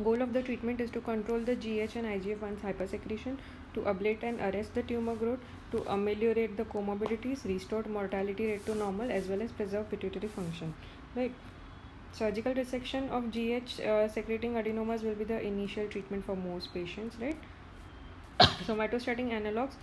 Goal of the treatment is to control the GH and IGF-1's hypersecretion, to ablate and arrest the tumor growth, to ameliorate the comorbidities, restore mortality rate to normal, as well as preserve pituitary function. Right. Surgical resection of GH secreting adenomas will be the initial treatment for most patients, right? Somatostatin analogs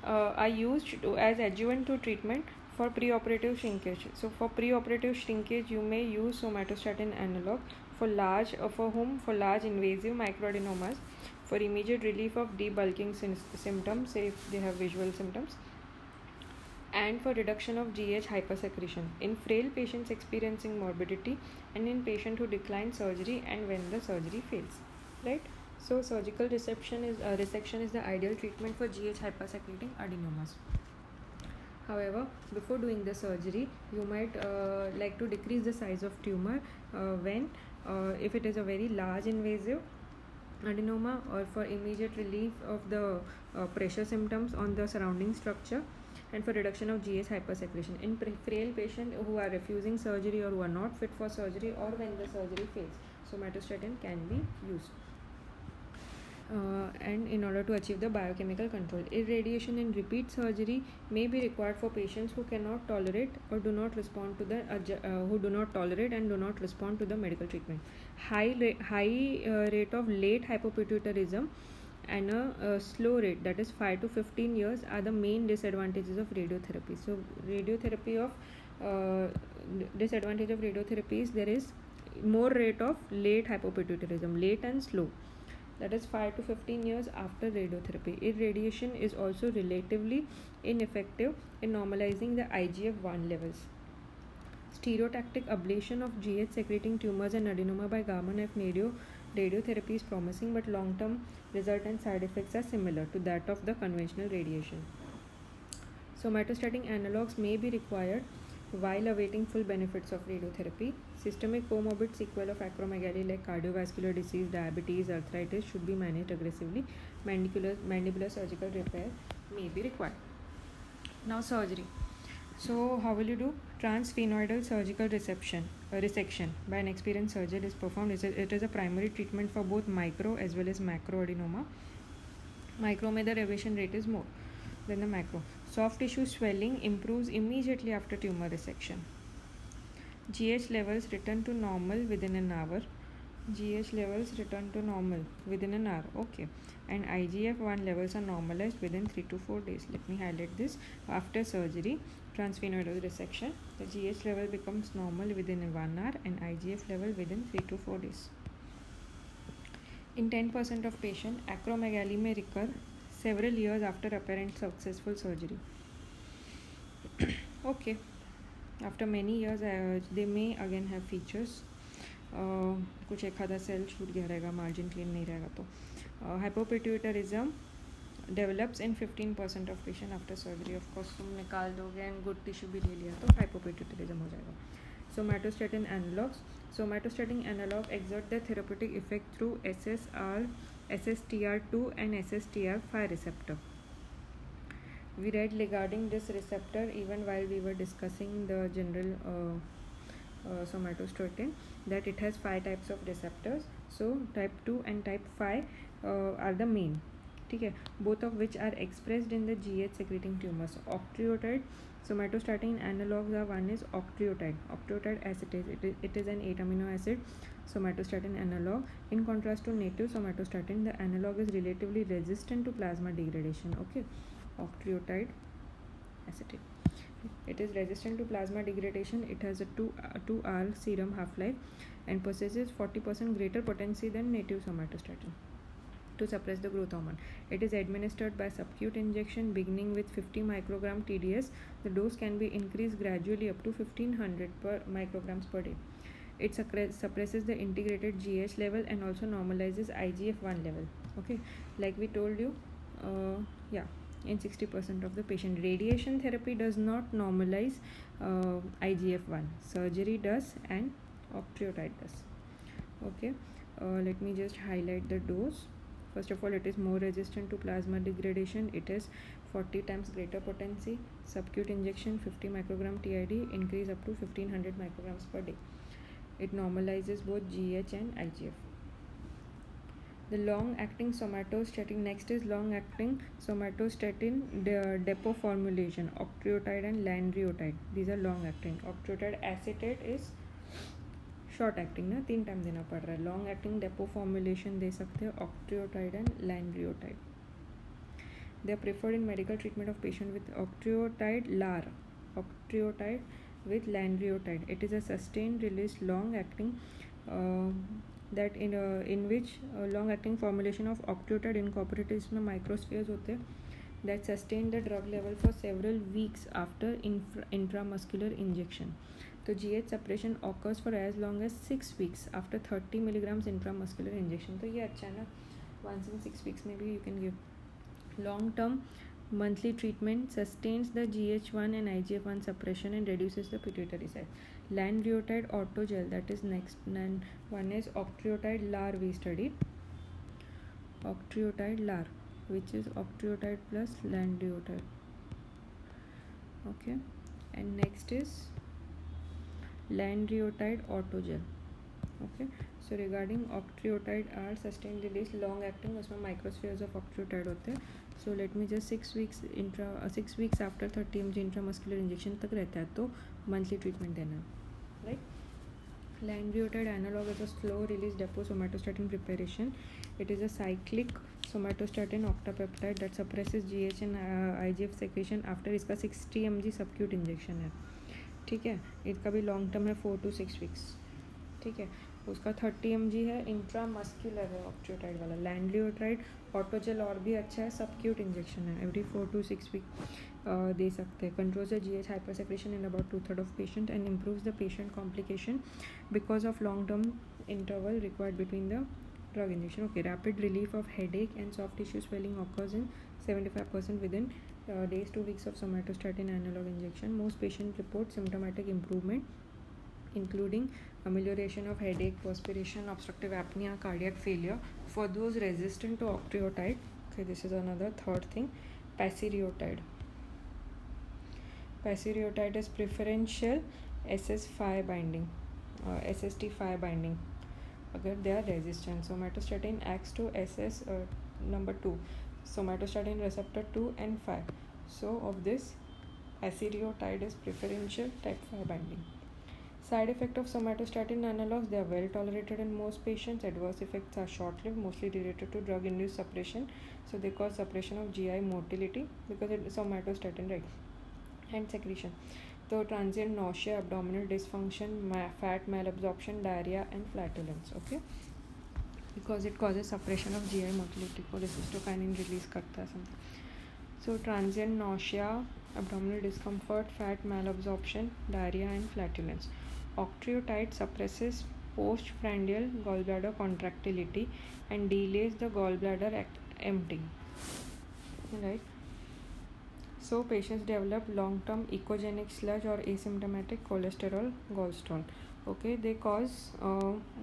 are used as adjuvant to treatment for preoperative shrinkage. So for preoperative shrinkage, you may use somatostatin analog for large invasive microadenomas, for immediate relief of debulking symptoms, say if they have visual symptoms, and for reduction of GH hypersecretion in frail patients experiencing morbidity, and in patient who decline surgery and when the surgery fails, right? So surgical resection is the ideal treatment for GH hypersecreting adenomas. However, before doing the surgery, you might like to decrease the size of tumor when if it is a very large invasive adenoma, or for immediate relief of the pressure symptoms on the surrounding structure, and for reduction of GH hypersecretion in frail patients who are refusing surgery or who are not fit for surgery, or when the surgery fails. Somatostatin can be used. And in order to achieve the biochemical control, irradiation and repeat surgery may be required for patients who cannot tolerate or do not respond to the who do not tolerate and do not respond to the medical treatment. High rate of late hypopituitarism and a slow rate, that is 5 to 15 years, are the main disadvantages of radiotherapy. So radiotherapy of disadvantage of radiotherapy is there is more rate of late hypopituitarism, late and slow, that is 5 to 15 years after radiotherapy. Irradiation is also relatively ineffective in normalizing the IGF-1 levels. Stereotactic ablation of GH secreting tumors and adenoma by gamma knife radiotherapy is promising, but long-term result and side effects are similar to that of the conventional radiation. Somatostatin analogs may be required while awaiting full benefits of radiotherapy. Systemic comorbid sequelae of acromegaly like cardiovascular disease, diabetes, arthritis should be managed aggressively. Mandibular surgical repair may be required. Now surgery. So how will you do? Transsphenoidal surgical resection by an experienced surgeon is performed. It is a primary treatment for both micro as well as macro adenoma. Micro में the revision rate is more than the macro. Soft tissue swelling improves immediately after tumor resection. GH levels return to normal within an hour. GH levels return to normal within an hour. Okay. And IGF-1 levels are normalized within 3 to 4 days. Let me highlight this. After surgery, transsphenoidal resection, the GH level becomes normal within 1 hour and IGF level within 3 to 4 days. In 10% of patients, acromegaly may recur several years after apparent successful surgery. Okay. After many years, they may again have features. कुछ एक आधा cell छूट गया रहेगा, margin clean नहीं रहेगा तो. Hypopituitarism develops in 15% of patient after surgery. Of course तुम निकाल दोगे and good tissue भी ले लिया तो hypopituitarism हो जाएगा. Somatostatin analogs. Somatostatin analog exert the therapeutic effect through SSTR2 and SSTR5 receptor. We read regarding this receptor even while we were discussing the general somatostatin, that it has 5 types of receptors. So type 2 and type 5 are the main. Okay, both of which are expressed in the GH secreting tumors. Octreotide somatostatin analogs are, one is octreotide acetate. It is an 8 amino acid somatostatin analog. In contrast to native somatostatin, the analog is relatively resistant to plasma degradation. Okay, octreotide acetate. It is resistant to plasma degradation. It has a 2-hour serum half-life and possesses 40% greater potency than native somatostatin to suppress the growth hormone. It is administered by subcutaneous injection beginning with 50 microgram TDS. The dose can be increased gradually up to 1500 micrograms per day. It suppresses the integrated GH level and also normalizes IGF-1 level. Okay, like we told you, in 60% of the patient. Radiation therapy does not normalize IGF-1. Surgery does and octreotide does. Okay, let me just highlight the dose. First of all, it is more resistant to plasma degradation. It has 40 times greater potency. Subcutaneous injection 50 microgram TID, increase up to 1500 micrograms per day. It normalizes both GH and IGF. The long-acting somatostatin, next is long-acting somatostatin depot formulation, octreotide and lanreotide. These are long-acting. Octreotide acetate is short acting ना 3 time देना पड़ रहा है. Long acting depot formulation दे सकते हैं octreotide and lanreotide. They are preferred in medical treatment of patient with octreotide LAR, octreotide with lanreotide. It is a sustained release long acting that in which long acting formulation of octreotide incorporated इसमें microspheres होते हैं that sustain the drug level for several weeks after intramuscular injection. So GH suppression occurs for as long as 6 weeks after 30 milligrams intramuscular injection. तो ये अच्छा है ना, once in 6 weeks में भी you can give. Long term monthly treatment sustains the GH1 and IGF-1 suppression and reduces the pituitary side. Lanreotide autogel, that is next. And one is octreotide LAR we studied. Octreotide LAR, which is octreotide plus lanreotide. Okay, and next is lanreotide autogel. Okay, so regarding octreotide are sustained release long acting, उसमें microspheres of octreotide होते हैं. So let me just 6 weeks after 30 mg intramuscular injection तक रहता है तो monthly treatment देना, right? Lanreotide analog is a slow release depot somatostatin preparation. It is a cyclic somatostatin octapeptide that suppresses GH and IGF secretion after इसका 60 mg subcute injection है. ठीक है, इसका भी लॉन्ग टर्म है 4 to 6 weeks. ठीक है, उसका 30 mg है, इंट्रामस्क्यूलर है ऑक्ट्रियोटाइड वाला. लैंड्रियोटाइड ऑटोजेल और भी अच्छा है, सबक्यूट इंजेक्शन है, एवरी 4 to 6 week दे सकते हैं. Controls the GH hypersecretion in about 2/3 of patient and improves the patient complication because of long term interval required between the drug injection. Okay, rapid relief of headache and soft tissue swelling occurs in 75% within days 2 weeks of somatostatin analog injection. Most patients report symptomatic improvement including amelioration of headache, perspiration, obstructive apnea, cardiac failure. For those resistant to octreotide, okay, this is another third thing, pasireotide. Pasireotide is preferential SS5 binding, SST5 binding. अगर they are resistant, somatostatin acts to SS number 2, somatostatin receptor 2 and 5. So of this, pasireotide is preferential type 5 binding. Side effect of somatostatin analogs, they are well tolerated in most patients. Adverse effects are short-lived, mostly related to drug-induced suppression. So they cause suppression of GI motility because it is somatostatin, right? And secretion. So transient nausea, abdominal dysfunction, fat malabsorption, diarrhea and flatulence. Okay, because it causes suppression of GI motility. Cholecystokinin release करता है something. So transient nausea, abdominal discomfort, fat malabsorption, diarrhea and flatulence. Octreotide suppresses postprandial gallbladder contractility and delays the gallbladder emptying. Right. So patients develop long-term echogenic sludge or asymptomatic cholesterol gallstone. Okay, they cause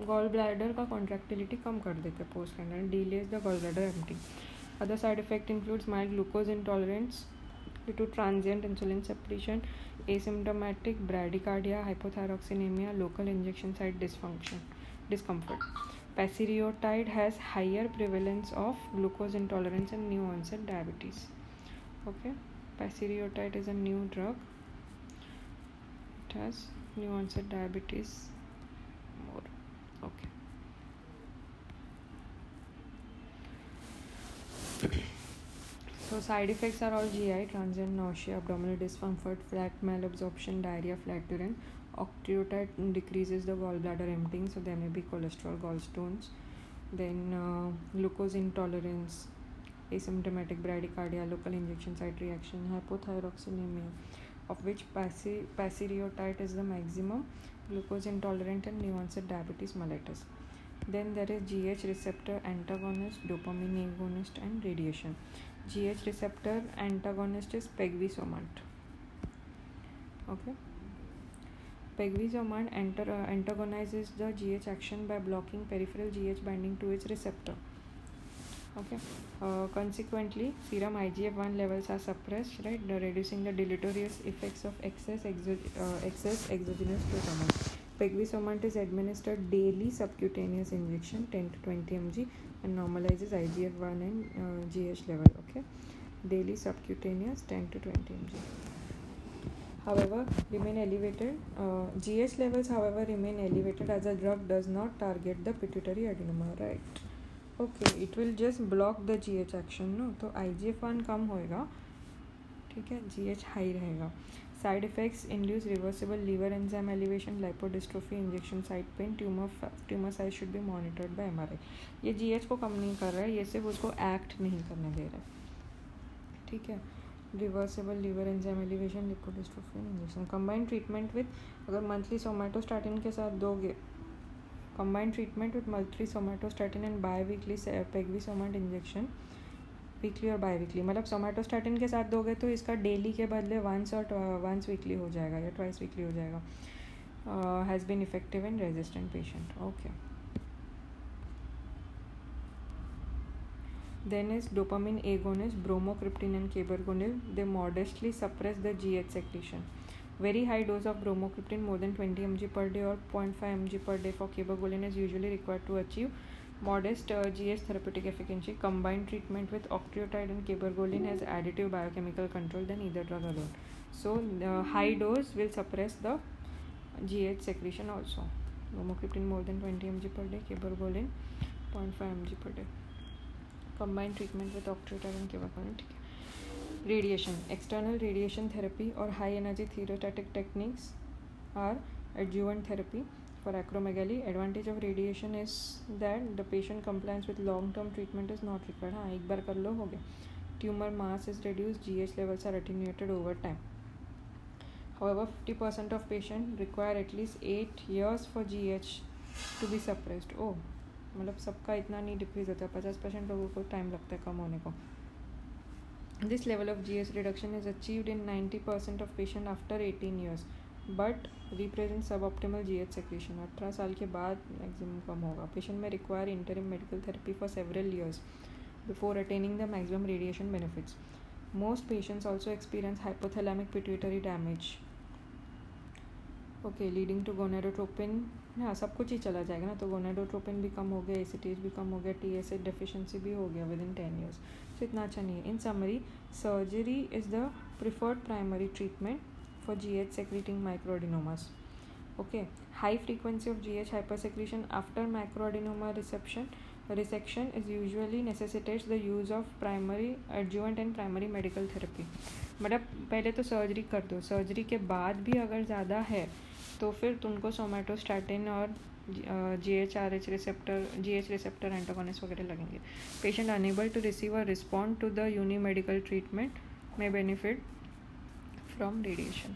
gallbladder का contractility कम कर देते हैं postprandial and delays the gallbladder emptying. Other side effect includes mild glucose intolerance due to transient insulin secretion, asymptomatic bradycardia, hypothyroxemia, local injection site discomfort. Pasireotide has higher prevalence of glucose intolerance and new onset diabetes. Okay, pasireotide is a new drug. It has new onset diabetes more. Okay. So side effects are all GI, transient nausea, abdominal discomfort, fat malabsorption, diarrhea, flatulence. Octreotide decreases the gallbladder emptying, so there may be cholesterol gallstones. Then glucose intolerance, asymptomatic bradycardia, local injection site reaction, hypothyroxemia, of which pasireotide is the maximum, glucose intolerant and new onset diabetes mellitus. Then there is GH receptor antagonist, dopamine agonist and radiation. GH receptor antagonist is pegvisomant. Okay, pegvisomant antagonizes the GH action by blocking peripheral GH binding to its receptor. Okay, consequently serum IGF-1 levels are suppressed, right, reducing the deleterious effects of excess exogenous glucagon. Pegvisomant is administered daily subcutaneous injection 10 to 20 mg and normalizes IGF-1 and GH level. Okay, daily subcutaneous 10 to 20 mg. However, remain elevated. GH levels, however, remain elevated as the drug does not target the pituitary adenoma. Right? Okay, it will just block the GH action. No, तो IGF-1 कम होएगा, ठीक है, GH high रहेगा. Side effects induce reversible liver enzyme elevation, lipodystrophy, injection site pain, tumour size should be monitored by MRI. ये GH को कम नहीं कर रहा है, ये सिर्फ उसको एक्ट नहीं करने दे रहा है. ठीक है, reversible liver enzyme elevation, lipodystrophy, injection. Combined treatment with, अगर मंथली सोमैटोस्टैटिन के साथ दोगे, combined treatment with monthly somatostatin and by weekly pegvisomant injection, weekly और बाई वीकली. मतलब सोमैटोस्टैटिन के साथ दोगे तो इसका डेली के बदले वंस वीकली हो जाएगा या ट्वाइस वीकली हो जाएगा. Has been effective in resistant patient. Okay, then is dopamine agonists, bromocriptine and cabergoline. They modestly suppress the GH secretion. Very high dose of bromocriptine, more than 20 mg per day or 0.5 mg per day for cabergoline is usually required to achieve modest GH therapeutic efficacy. Combined treatment with octreotide and cabergoline has additive biochemical control than either drug alone. So high dose will suppress the GH secretion also. Bromocriptine more than 20 mg per day, cabergoline 0.5 mg per day. Combined treatment with octreotide and cabergoline. Radiation, external radiation therapy or high energy therapeutic techniques are adjuvant therapy for acromegaly. Advantage of radiation is that the patient compliance with long term treatment is not required. हाँ, एक बार कर लो, हो गया. Tumor mass is reduced, GH levels are attenuated over time. However, 50% of patients require at least 8 years for GH to be suppressed. Oh, मतलब सबका इतना नहीं decrease होता है, 50% लोगों को टाइम लगता है कम होने को. This level of GH reduction is achieved in 90% of patient after 18 years but represent suboptimal GH secretion. 18 साल के बाद मैक्सिमम कम होगा. पेशेंट में require interim medical therapy for several years before attaining the maximum radiation benefits. Most patients also experience hypothalamic pituitary damage. Okay, leading to gonadotropin. हाँ, सब कुछ ही चला जाएगा ना, तो गोनेडोट्रोपिन भी कम हो गया, एसीटीएच भी कम हो गया, TSH डेफिशिएंसी भी हो गया विद इन 10 years. सो इतना अच्छा नहीं है. इन summary, surgery is the preferred primary treatment for GH secreting microadenomas. Okay, high frequency of GH hypersecretion after macroadenoma resection is usually necessitates the use of primary adjuvant and primary medical therapy. मतलब पहले तो surgery कर दो, surgery के बाद भी अगर ज़्यादा है तो फिर तुमको सोमैटोस्टैटिन और GH रिसेप्टर एंटागोनिस्ट वगैरह लगेंगे. पेशेंट अनेबल टू रिसीव और respond to the uni medical treatment may benefit from radiation.